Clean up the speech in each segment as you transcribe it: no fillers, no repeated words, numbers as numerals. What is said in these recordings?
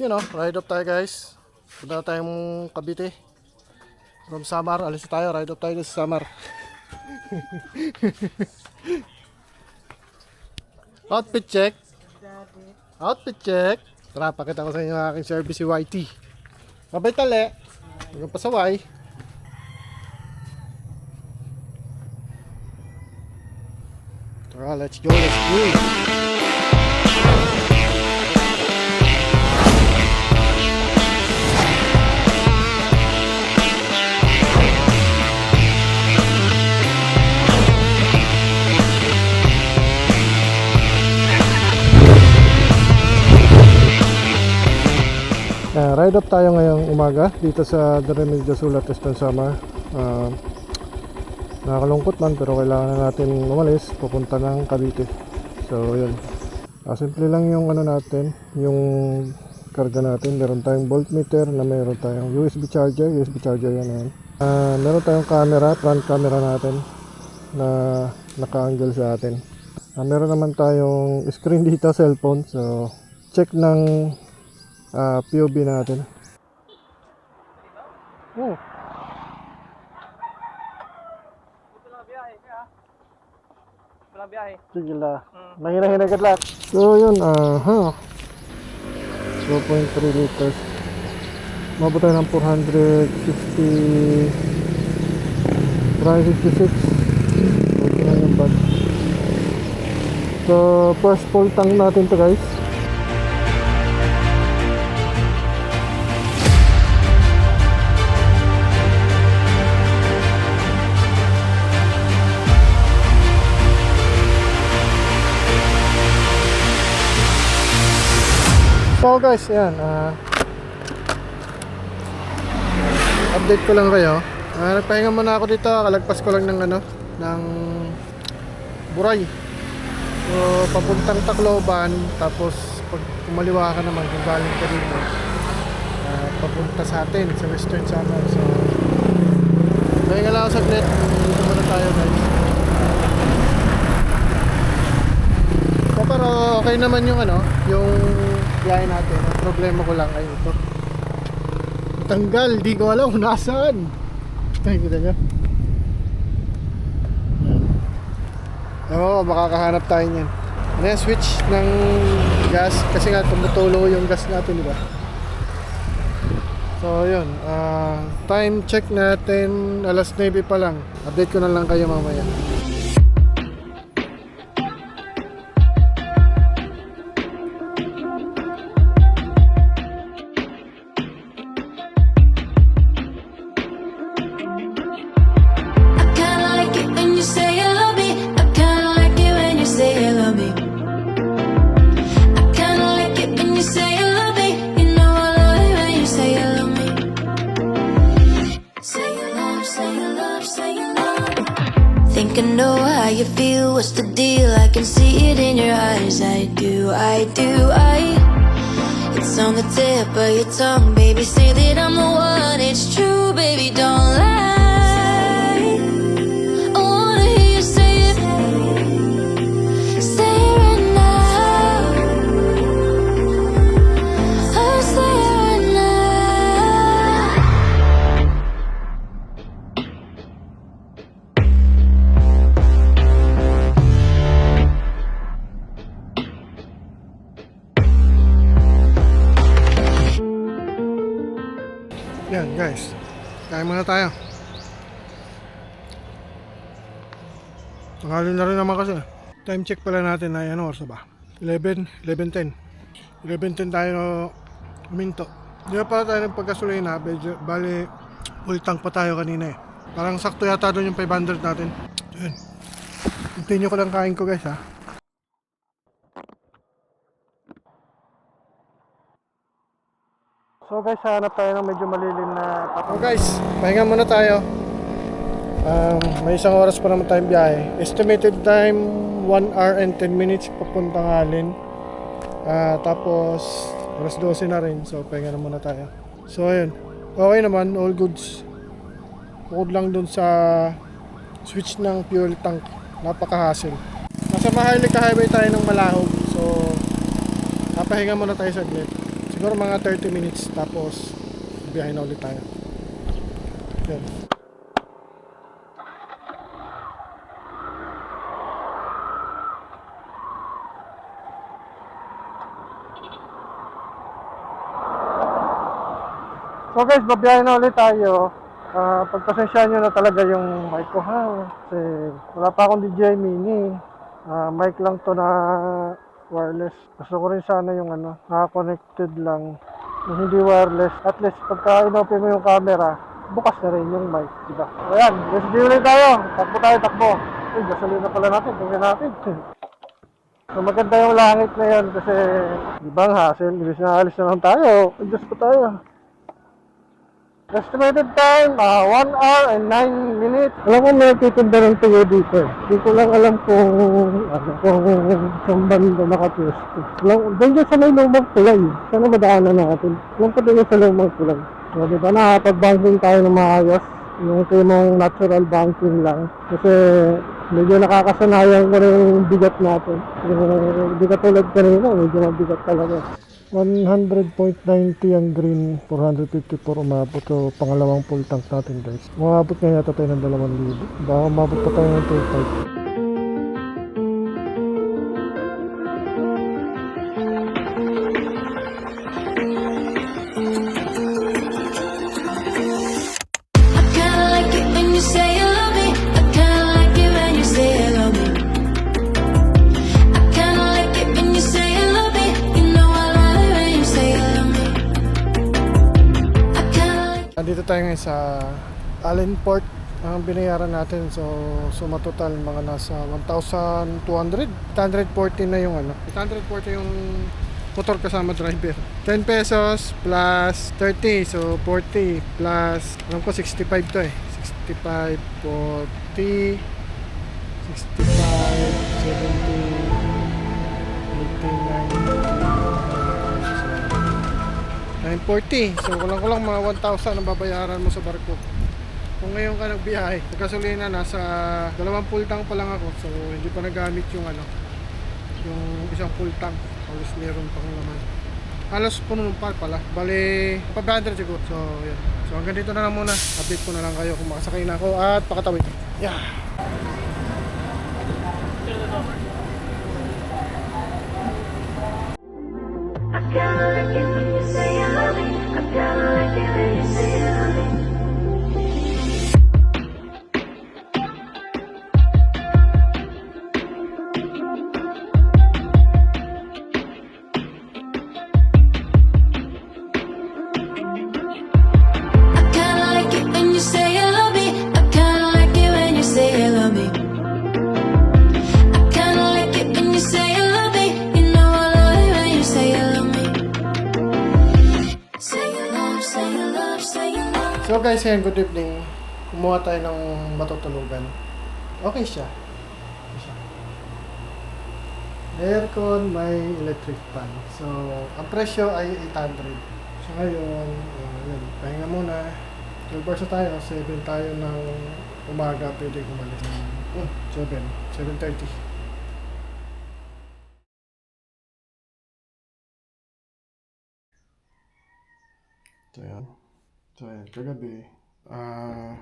Ride up tayo guys. Punta tayong Cavite. From Samar, alis tayo, ride up tayo sa Samar. Outfit check. Outfit check. Tara, pakita ko sa inyo ang aking service si YT. Mabay tali. Hanggang pasaway. Tara, let's go, let's go. Ride up tayo ngayong umaga dito sa Remedios Sulat, Western Samar. Nakakalungkot man pero kailangan na natin umalis papunta ng Cavite. So yun, simple lang yung natin, yung karga natin. Meron tayong voltmeter na meron tayong USB charger yan. Meron tayong camera, front camera natin na naka-angle sa atin. Meron naman tayong screen dito, cellphone. So check ng POV natin. Oh. Walang biyahe. Sige la. Mahina-hina ka lang. So yun, 2.3 liters. Mabot tayo ng 456. Okay na yung bag. So first full tank natin to guys. So guys, yan, update ko lang kayo. Nagpahinga muna ako dito, kalagpas ko lang ng ng Buray. So papuntang Tacloban, tapos pag kumaliwa ka naman kung galing ka dito, papunta sa atin sa Western Samar. So pahinga lang ako saglit, dito muna tayo guys. So, pero okay naman yung yung biyahe natin. Ang problema ko lang ay ito. Tanggal, di ko alam kung nasaan. Kita nyo? Oo, makakahanap tayo niyan. Ano yan, switch ng gas. Kasi nga tumutulo yung gas natin, diba? So yun, time check natin, alas 9 pa lang. Update ko na lang kayo mamaya. Think I know how you feel, what's the deal? I can see it in your eyes, I do. It's on the tip of your tongue, baby, say that I'm the one. It's true, baby, don't lie. I wanna hear you say it. Say it right now. Oh, say it right now. Yan guys, kain muna tayo. Tanghali na rin naman kasi. Time check pala natin na oras ba? 11:10 tayo huminto. Hindi na pala tayo ng pagkasulina. Bali, full tank pa tayo kanina eh. Parang sakto yata doon yung 500 natin. Yun. Continue ko lang kain ko guys ha. So guys, hanap tayo ng medyo malilim na pato. So guys, pahinga muna tayo. May isang oras pa naman tayong biyahe. Estimated time 1 hour and 10 minutes papuntang Alin. Tapos alas 12 na rin. So pahinga na muna tayo. So ayun, okay naman, all goods. Bukod lang dun sa switch ng fuel tank, napaka-hassle. Nasa Maharlika Highway tayo ng Malahog. So papahinga muna tayo saglit. Siguro mga 30 minutes tapos biyahe na ulit tayo. Yan. So guys, babiyahe na ulit tayo. Pagpasensyahan nyo na talaga yung mic ko ha. Kasi wala pa akong DJI Mini. Mic lang to na wireless. Gusto ko rin sana yung naka-connected lang. Yung hindi wireless. At least pagka inopen mo yung camera, bukas na rin yung mic, diba? Ayan, let's do ulit tayo. Takbo tayo, takbo. Uy, gasolina pala natin. Tingnan natin. So maganda yung langit na yan kasi di ba ang hassle, ibig na alis na lang tayo. Adjust pa tayo. Estimated time, 1 hour and 9 minutes. Alam ko may titinda ng tuyo dito. Hindi ko lang alam kung saan banda nakapwesto. Doon dyan sa may lumang tulay. Sana madaanan natin. Alam ko doon sa lumang tulay. So diba nakapag-banking tayo ng maayos. Yung timong natural banking lang. Kasi medyo nakakasanayan ko rin yung bigat natin. Hindi ka tulad kanina, medyo mabigat talaga. 100.90 ang green, 454 umabot. So pangalawang full tank natin guys. Umabot nga yata tayo ng 2,000. Baka umabot pa tayo ng 2,500. I kinda like it when you say you love me. I kinda like it when you say you love me. I kinda like it when you say you love me. You know I love it when you say you love me. I kinda like. Andito tayo ngayon sa Allenport. Ang binayaran natin, so matotal mga nasa 1,200. 840 na yung 840 yung motor kasama driver. 10 pesos plus 30, so 40 plus, alam ko 65 to 65, 40, 65, 70, 89, 940. So kulang mga 1,000 ang babayaran mo sa barko. Kung ngayon ka nagbiyahe, gasolina nasa 2 full tank pa lang ako. So hindi pa nagamit yung yung isang full tank. Halos meron pang naman. Halos puno pa pala. Bale, 500 siguro. So yan. So hanggang dito na lang muna. Update ko na lang kayo kung makasakay na ako at pakatawid. Yeah. I kinda like it when you say you love me. I kinda like it when you say you love me. I kinda like it when you say you love me. I kinda like it when you say you love me. I kinda like it when you say you love me. You know I love it when you say you love me. Say you love, say you love, say you love. So guys, yan, good evening. Kumuha tayo ng matutulugan. Okay siya. Aircon, may electric fan. So, ang presyo ay 800. So ngayon, yun, pahinga muna. 12 hours na tayo, 7 tayo ng umaga, pwede kumalit. 7:30. So yan, kagabi,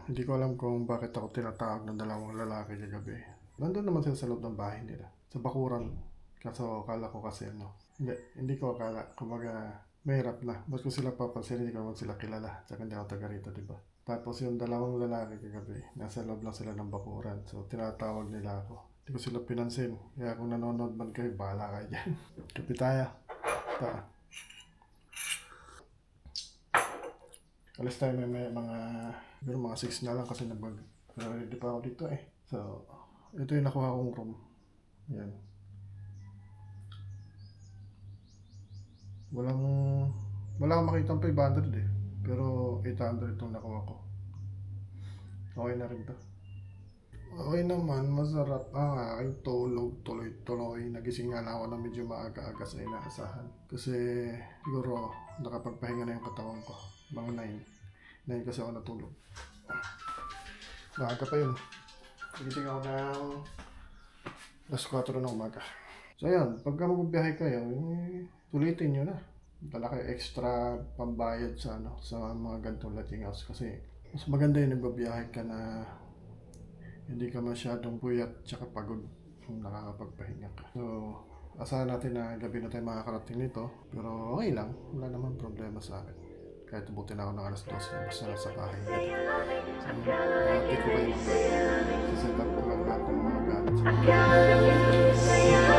hindi ko alam kung bakit ako tinatawag ng dalawang lalaki kagabi. Nandun naman sila sa loob ng bahay nila, sa bakuran. Kaso akala ko kasi hindi ko akala, kumbaga mahirap na. Ba't ko sila papansin, hindi ko naman sila kilala. Tsaka hindi ako taga rito, diba? Tapos yung dalawang lalaki kagabi, nasa loob lang sila ng bakuran. So tinatawag nila ako. Hindi ko sila pinansin. Kaya kung nanonood man kayo, bahala kayo dyan. Kapi tayo. Alis tayo may mga 6 na lang kasi ready pa ako dito eh. So, ito yung nakuha kong room. Yan. Wala akong makita ng 500 eh. Pero 800 itong nakuha ko. Okay na rin to. Okay naman, masarap ang aking tulog, tuloy-tuloy. Nagising nga na ako na medyo maaga-aga sa inaasahan. Kasi siguro nakapagpahinga na yung katawan ko. Mga 9 kasi ako natulog. Maaga pa yun. Nagising ako ng alas 4 ng umaga. So yan, pagka magbiyahe kayo, tulitin nyo na. dala kayo extra pambayad sa ano sa mga ganitong lodging house kasi mas maganda yung nagbabiyahe ka na hindi ka masyadong puyat tsaka pagod kung nakakapagpahinga ka. So, asahan natin na gabi na tayo makakarating nito pero okay lang, wala naman problema sa akin. Kahit ubutin ako ng alas 12 basta nasa bahay na. So, update ko kayo mamaya. Siset up ko lang lahat ng mga gamit sa